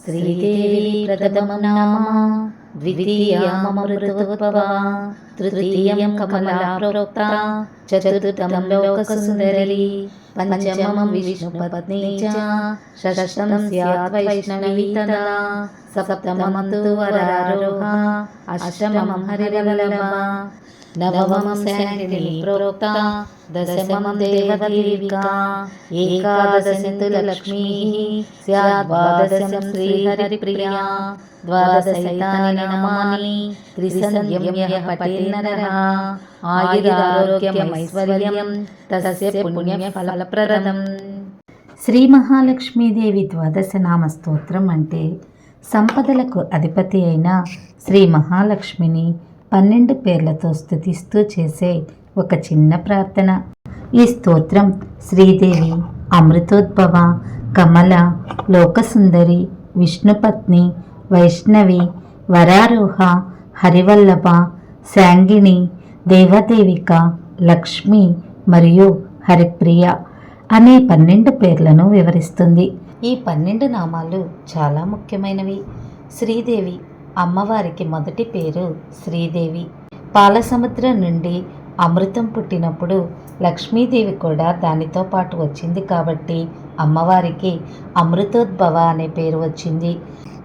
శ్రీదేవి ప్రథమం నామ ద్వితీయమమృతోద్భవ తృతీయం కమలా ప్రోక్త చతుర్థం లోకసుందరి పంచమం విష్ణుపత్ని చ షష్టం స్యాత్ వైష్ణవీ తదా సప్తమం తు వరారోహ అష్టమం హరివల్లభ నవమం శాంగిని ప్రోక్త దశమం దేవదేవికా ఏకాదశం తు లక్ష్మీ స్యాద్ ద్వాదశం శ్రీహరిప్రియా ద్వాదశైతాని నామాని త్రిసంధ్యం పఠేన్నరః ఆయురారోగ్యమైశ్వర్యం తస్య పుణ్యఫలప్రదం. శ్రీ మహాలక్ష్మీదేవి ద్వాదశ నామ స్తోత్రం అంటే సంపదలకు అధిపతి అయిన శ్రీ మహాలక్ష్మిని 12 పేర్లతో స్తుతిస్తూ చేసే ఒక చిన్న ప్రార్థన. ఈ స్తోత్రం శ్రీదేవి, అమృతోద్భవ, కమల, లోకసుందరి, విష్ణుపత్ని, వైష్ణవి, వరారోహ, హరివల్లభ, శాంగిణి, దేవదేవిక, లక్ష్మి మరియు హరిప్రియ అనే 12 పేర్లను వివరిస్తుంది. ఈ 12 నామాలు చాలా ముఖ్యమైనవి. శ్రీదేవి అమ్మవారికి మొదటి పేరు శ్రీదేవి. పాలసముద్రం నుండి అమృతం పుట్టినప్పుడు లక్ష్మీదేవి కూడా దానితో పాటు వచ్చింది కాబట్టి అమ్మవారికి అమృతోద్భవ అనే పేరు వచ్చింది.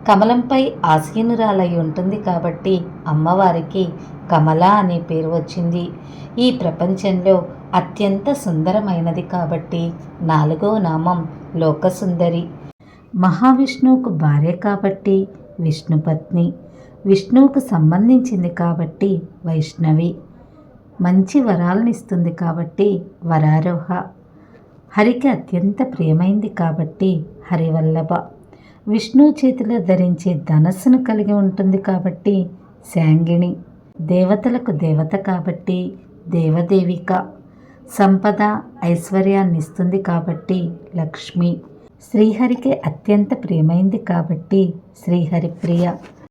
కమలంపై ఆసీనురాలై ఉంటుంది కాబట్టి అమ్మవారికి కమల అనే పేరు వచ్చింది. ఈ ప్రపంచంలో అత్యంత సుందరమైనది కాబట్టి 4వ నామం లోకసుందరి. మహావిష్ణువుకు భార్య కాబట్టి విష్ణుపత్ని, విష్ణువుకు సంబంధించింది కాబట్టి వైష్ణవి, మంచి వరాలనిస్తుంది కాబట్టి వరారోహ, హరికి అత్యంత ప్రియమైంది కాబట్టి హరివల్లభ, విష్ణువు చేతిలో ధరించే ధనస్సును కలిగి ఉంటుంది కాబట్టి శాంగిణి, దేవతలకు దేవత కాబట్టి దేవదేవిక, సంపద ఐశ్వర్యాన్నిస్తుంది కాబట్టి లక్ష్మి, శ్రీహరికి అత్యంత ప్రియమైంది కాబట్టి శ్రీహరిప్రియ.